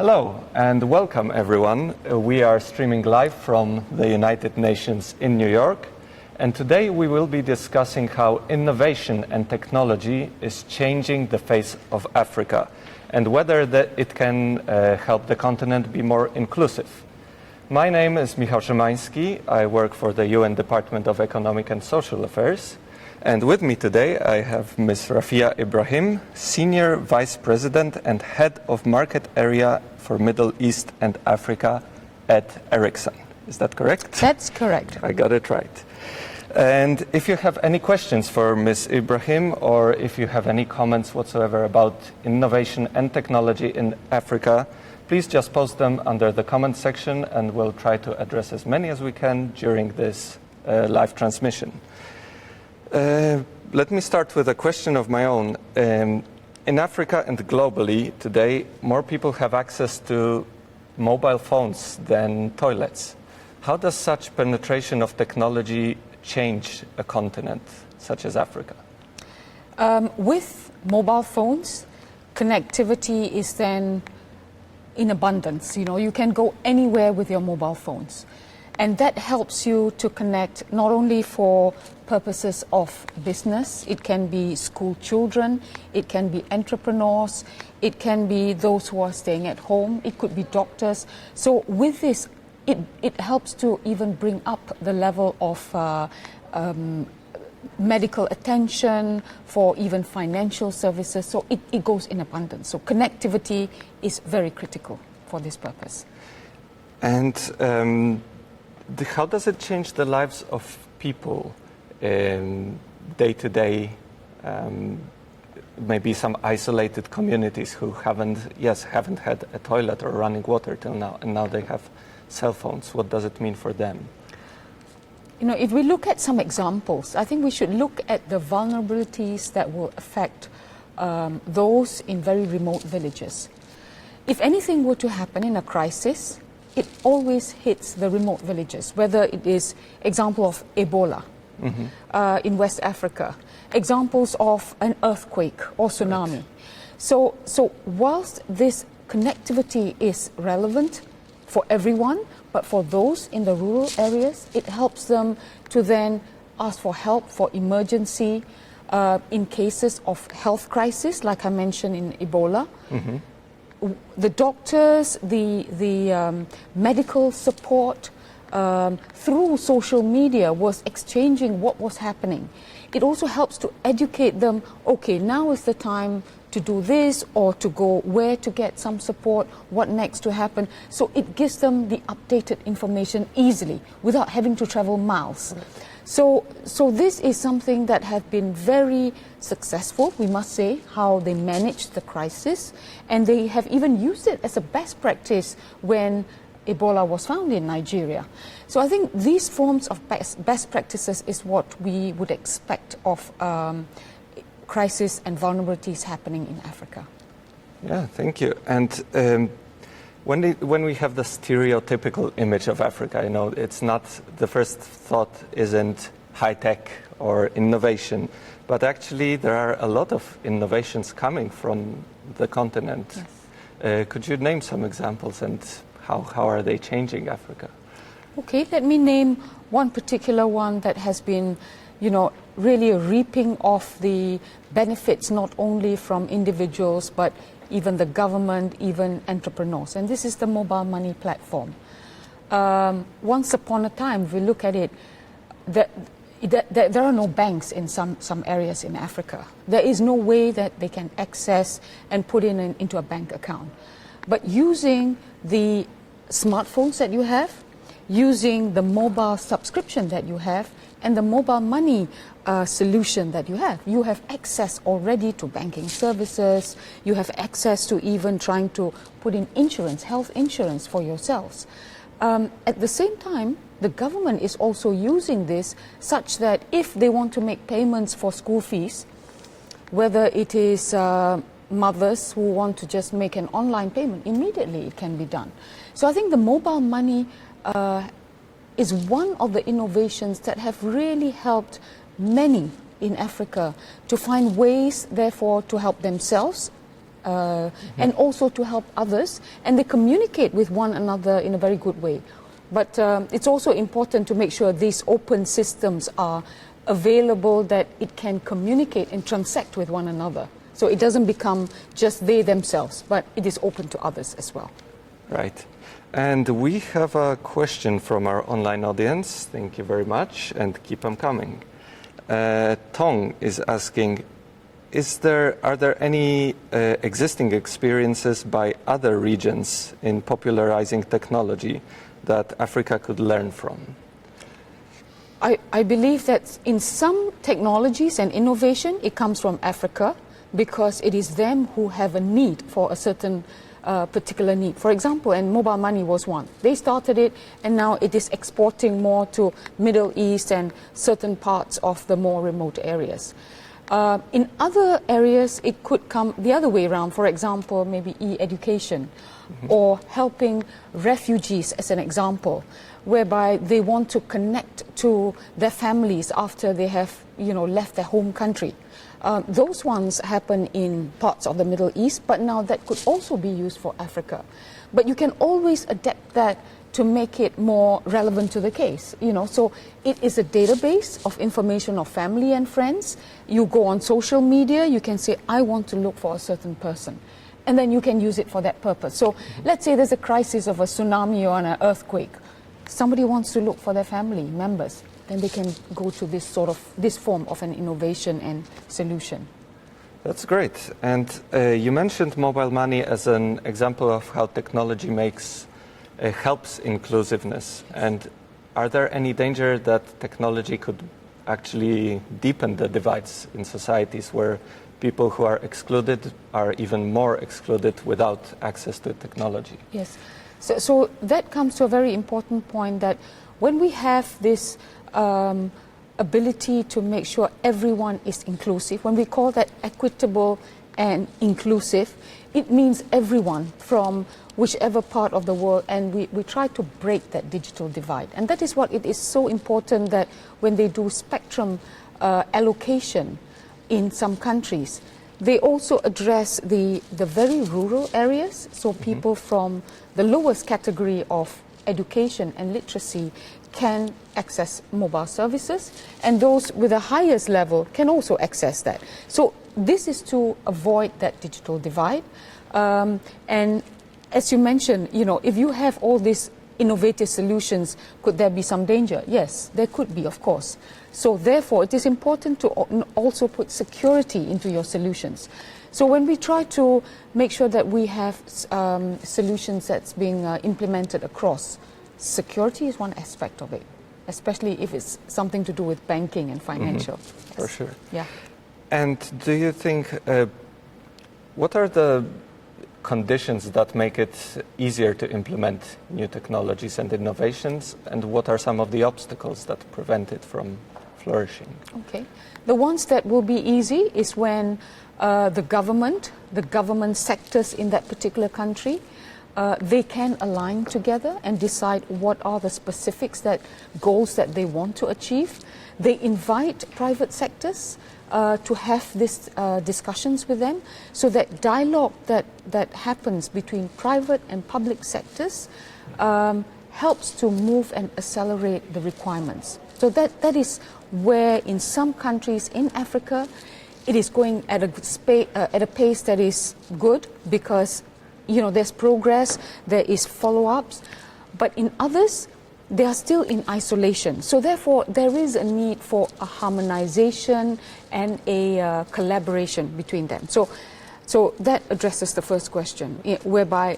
Hello and welcome everyone. We are streaming live from the United Nations in New York, and today we will be discussing how innovation and technology is changing the face of Africa and whether it can help the continent be more inclusive. My name is Michał Szymański. I work for the UN Department of Economic and Social Affairs. And with me today I have Ms. Rafia Ibrahim, Senior Vice President and Head of Market Area for Middle East and Africa at Ericsson. Is that correct? That's correct. I got it right. And if you have any questions for Ms. Ibrahim, or if you have any comments whatsoever about innovation and technology in Africa, please just post them under the comment section and we'll try to address as many as we can during this live transmission. Let me start with a question of my own. In Africa and globally today, more people have access to mobile phones than toilets. How does such penetration of technology change a continent such as Africa? With mobile phones, connectivity is then in abundance. You can go anywhere with your mobile phones. And that helps you to connect not only for purposes of business, it can be school children, it can be entrepreneurs, it can be those who are staying at home, it could be doctors. So with this, it helps to even bring up the level of medical attention, for even financial services. So it goes in abundance. So connectivity is very critical for this purpose. And how does it change the lives of people in day-to-day, maybe some isolated communities who haven't had a toilet or running water till now, and now they have cell phones? What does it mean for them? If we look at some examples, I think we should look at the vulnerabilities that will affect those in very remote villages. If anything were to happen in a crisis, it always hits the remote villages, whether it is example of Ebola in West Africa, examples of an earthquake or tsunami. Right. So whilst this connectivity is relevant for everyone, but for those in the rural areas, it helps them to then ask for help for emergency in cases of health crisis, like I mentioned in Ebola. The doctors, the medical support through social media was exchanging what was happening. It also helps to educate them, okay, now is the time to do this, or to go where to get some support, what next to happen. So it gives them the updated information easily without having to travel miles. So this is something that has been very successful, we must say, how they managed the crisis, and they have even used it as a best practice when Ebola was found in Nigeria. So I think these forms of best practices is what we would expect of crisis and vulnerabilities happening in Africa. Yeah, thank you. And when we have the stereotypical image of Africa, it's not, the first thought isn't high tech or innovation, but actually there are a lot of innovations coming from the continent. Yes. Could you name some examples, and how are they changing Africa? Okay, let me name one particular one that has been, really reaping off the benefits not only from individuals, but even the government, even entrepreneurs. And this is the mobile money platform. Once upon a time, if we look at it, there are no banks in some areas in Africa. There is no way that they can access and put into a bank account. But using the smartphones that you have, using the mobile subscription that you have, and the mobile money solution that you have access already to banking services, you have access to even trying to put in insurance, health insurance for yourselves. At the same time, the government is also using this such that if they want to make payments for school fees, whether it is mothers who want to just make an online payment, immediately it can be done. So I think the mobile money is one of the innovations that have really helped many in Africa to find ways, therefore, to help themselves and also to help others, and they communicate with one another in a very good way. But it's also important to make sure these open systems are available, that it can communicate and transact with one another. So it doesn't become just they themselves, but it is open to others as well. Right. And we have a question from our online audience. Thank you very much, and keep them coming. Tong is asking, are there any existing experiences by other regions in popularizing technology that Africa could learn from? I believe that in some technologies and innovation, it comes from Africa, because it is them who have a need for a certain particular need. For example, and mobile money was one. They started it, and now it is exporting more to Middle East and certain parts of the more remote areas. In other areas, it could come the other way around. For example, maybe e-education, or helping refugees, as an example, whereby they want to connect to their families after they have, left their home country. Those ones happen in parts of the Middle East, but now that could also be used for Africa. But you can always adapt that to make it more relevant to the case, So it is a database of information of family and friends. You go on social media, you can say, I want to look for a certain person. And then you can use it for that purpose. So let's say there's a crisis of a tsunami or an earthquake. Somebody wants to look for their family members. Then they can go to this form of an innovation and solution. That's great. And you mentioned mobile money as an example of how technology helps inclusiveness. And are there any danger that technology could actually deepen the divides in societies, where people who are excluded are even more excluded without access to technology? Yes. So that comes to a very important point, that when we have this ability to make sure everyone is inclusive, when we call that equitable and inclusive, it means everyone from whichever part of the world, and we try to break that digital divide. And that is what it is so important, that when they do spectrum allocation in some countries, they also address the very rural areas, so people from the lowest category of education and literacy can access mobile services, and those with the highest level can also access that. So this is to avoid that digital divide. And as you mentioned, if you have all these innovative solutions, could there be some danger? Yes, there could be, of course. So therefore, it is important to also put security into your solutions. So when we try to make sure that we have solutions that's being implemented across, security is one aspect of it, especially if it's something to do with banking and financial. For sure. Yeah. And do you think, what are the conditions that make it easier to implement new technologies and innovations, and what are some of the obstacles that prevent it from flourishing? Okay. The ones that will be easy is when the government sectors in that particular country, they can align together and decide what are the specifics, goals that they want to achieve. They invite private sectors to have these discussions with them, so that dialogue that happens between private and public sectors helps to move and accelerate the requirements. So that is where in some countries in Africa it is going at a pace that is good, because there's progress, there is follow-ups, but in others they are still in isolation. So therefore there is a need for a harmonization and a collaboration between them. So that addresses the first question, whereby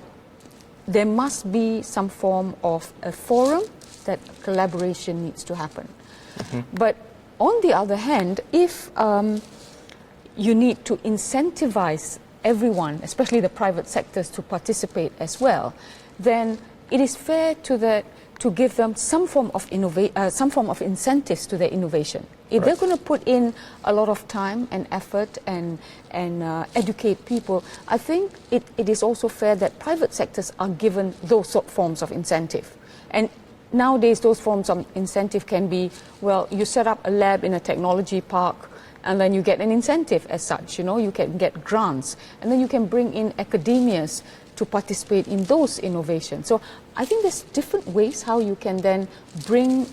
there must be some form of a forum that collaboration needs to happen. But on the other hand, if you need to incentivize everyone, especially the private sectors, to participate as well, then it is fair to give them some form of incentives to their innovation. If they're going to put in a lot of time and effort and educate people, I think it is also fair that private sectors are given those forms of incentive. And nowadays, those forms of incentive can be, well, you set up a lab in a technology park, and then you get an incentive as such. You know, you can get grants, and then you can bring in academias to participate in those innovations. So I think there's different ways how you can then bring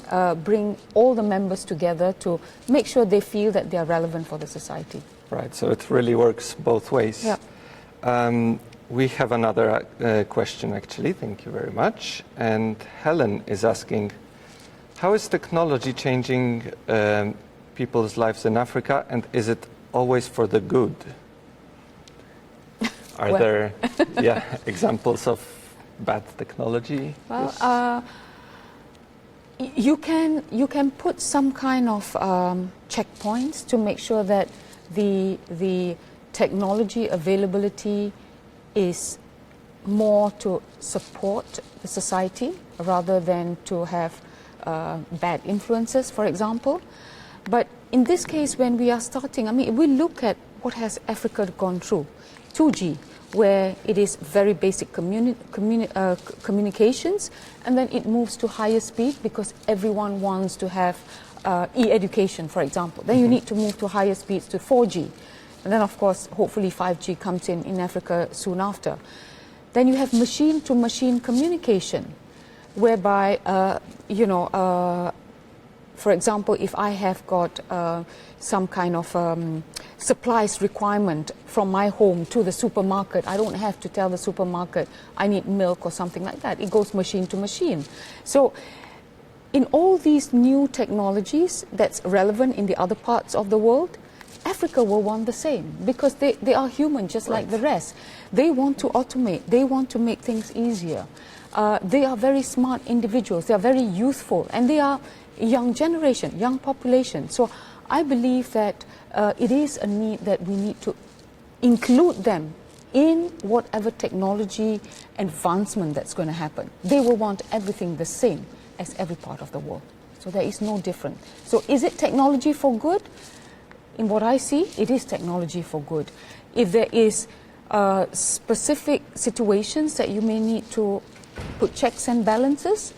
all the members together to make sure they feel that they are relevant for the society. Right, so it really works both ways. Yeah. We have another question, actually. Thank you very much. And Helen is asking, how is technology changing people's lives in Africa, and is it always for the good? Are there examples of bad technology? Well, you can put some kind of checkpoints to make sure that the technology availability is more to support the society rather than to have bad influences, for example. But in this case, when we are starting, I mean, we look at what has Africa gone through. 2G, where it is very basic communications, and then it moves to higher speed because everyone wants to have e-education, for example. Then you need to move to higher speeds to 4G. And then, of course, hopefully 5G comes in Africa soon after. Then you have machine-to-machine communication, whereby, for example, if I have got some kind of supplies requirement from my home to the supermarket, I don't have to tell the supermarket I need milk or something like that. It goes machine to machine. So in all these new technologies that's relevant in the other parts of the world, Africa will want the same, because they are human just like the rest. They want to automate, they want to make things easier. They are very smart individuals, they are very youthful, and they are a young generation, young population. So I believe that it is a need that we need to include them in whatever technology advancement that's going to happen. They will want everything the same as every part of the world. So there is no different. So is it technology for good? In what I see, it is technology for good. If there is specific situations that you may need to put checks and balances,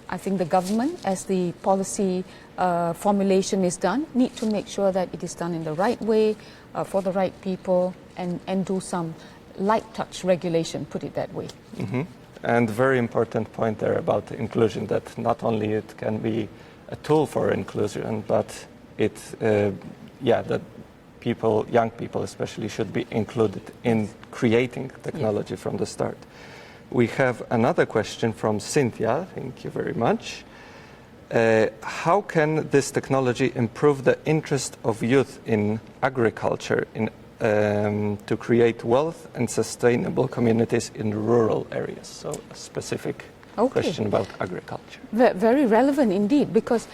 I think the government, as the policy formulation is done, need to make sure that it is done in the right way, for the right people, and do some light touch regulation, put it that way. Mm-hmm. And very important point there about inclusion, that not only it can be a tool for inclusion, but it that people, young people especially, should be included in creating technology from the start. We have another question from Cynthia. Thank you very much. How can this technology improve the interest of youth in agriculture to create wealth and sustainable communities in rural areas? So a specific question about agriculture. Very relevant indeed, because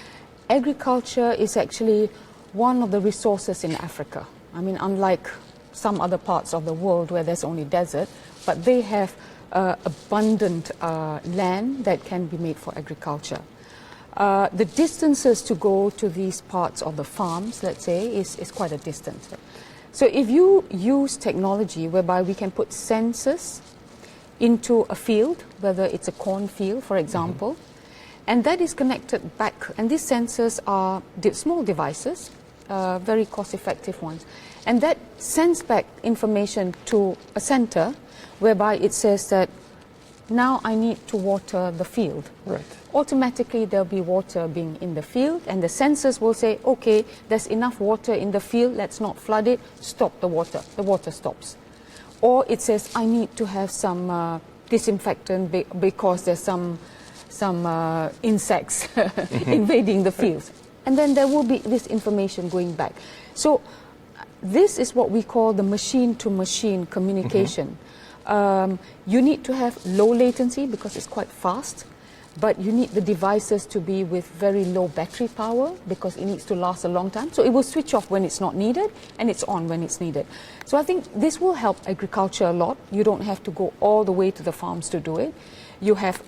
agriculture is actually one of the resources in Africa. I mean, unlike some other parts of the world where there's only desert, but they have abundant land that can be made for agriculture. The distances to go to these parts of the farms, let's say, is quite a distance. So if you use technology whereby we can put sensors into a field, whether it's a corn field, for example, and that is connected back, and these sensors are small devices, very cost-effective ones, and that sends back information to a center whereby it says that now I need to water the field. Right. Automatically there'll be water being in the field, and the sensors will say, okay, there's enough water in the field, let's not flood it, stop the water stops. Or it says, I need to have some disinfectant because there's some insects invading the fields. And then there will be this information going back. So this is what we call the machine-to-machine communication. You need to have low latency because it's quite fast, but you need the devices to be with very low battery power because it needs to last a long time. So it will switch off when it's not needed and it's on when it's needed. So I think this will help agriculture a lot. You don't have to go all the way to the farms to do it. You have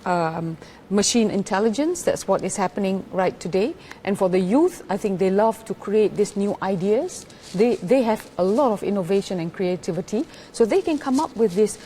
machine intelligence, that's what is happening right today. And for the youth, I think they love to create these new ideas. They have a lot of innovation and creativity, so they can come up with these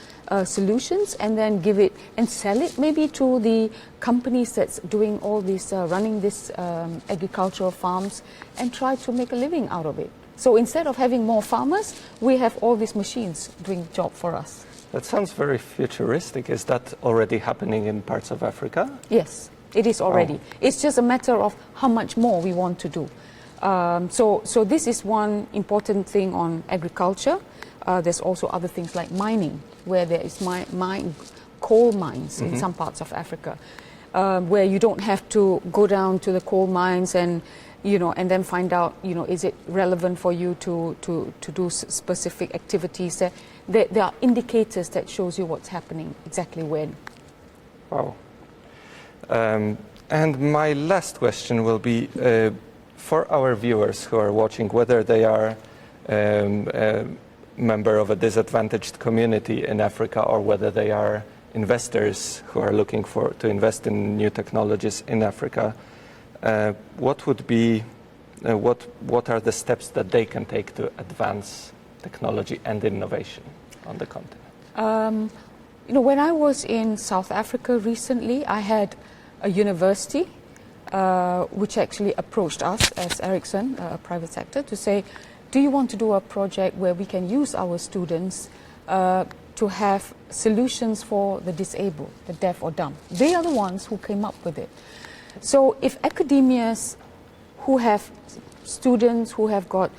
solutions and then give it and sell it maybe to the companies that's doing all this, running these agricultural farms, and try to make a living out of it. So instead of having more farmers, we have all these machines doing the job for us. That sounds very futuristic. Is that already happening in parts of Africa? Yes, it is already. Oh. It's just a matter of how much more we want to do. So this is one important thing on agriculture. There's also other things like mining, where there is coal mines in some parts of Africa, where you don't have to go down to the coal mines and and then find out, is it relevant for you to do specific activities. There are indicators that shows you what's happening, exactly when. Wow. And my last question will be, for our viewers who are watching, whether they are a member of a disadvantaged community in Africa or whether they are investors who are looking to invest in new technologies in Africa, what would be, what are the steps that they can take to advance technology and innovation on the continent? When I was in South Africa recently, I had a university which actually approached us as Ericsson, a private sector, to say, do you want to do a project where we can use our students to have solutions for the disabled, the deaf or dumb? They are the ones who came up with it. So if academias who have students who have got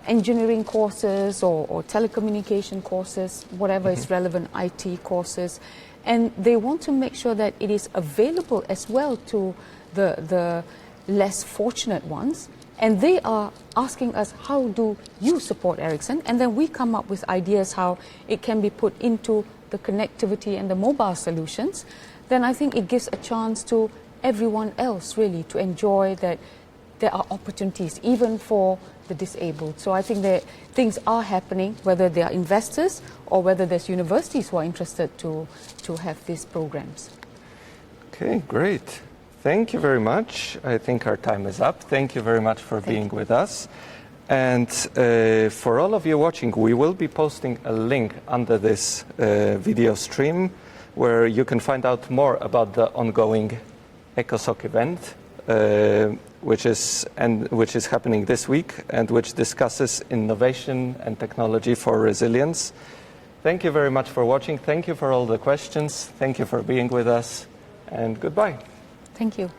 engineering courses or telecommunication courses, whatever is relevant, IT courses, and they want to make sure that it is available as well to the less fortunate ones, and they are asking us, how do you support Ericsson? And then we come up with ideas how it can be put into the connectivity and the mobile solutions. Then I think it gives a chance to everyone else really to enjoy that there are opportunities even for the disabled. So I think that things are happening, whether they are investors or whether there's universities who are interested to have these programs. Okay, great. Thank you very much. I think our time is up. Thank you very much for being with us. And for all of you watching, we will be posting a link under this video stream where you can find out more about the ongoing ECOSOC event, which is happening this week and which discusses innovation and technology for resilience. Thank you very much for watching. Thank you for all the questions. Thank you for being with us, and goodbye. Thank you.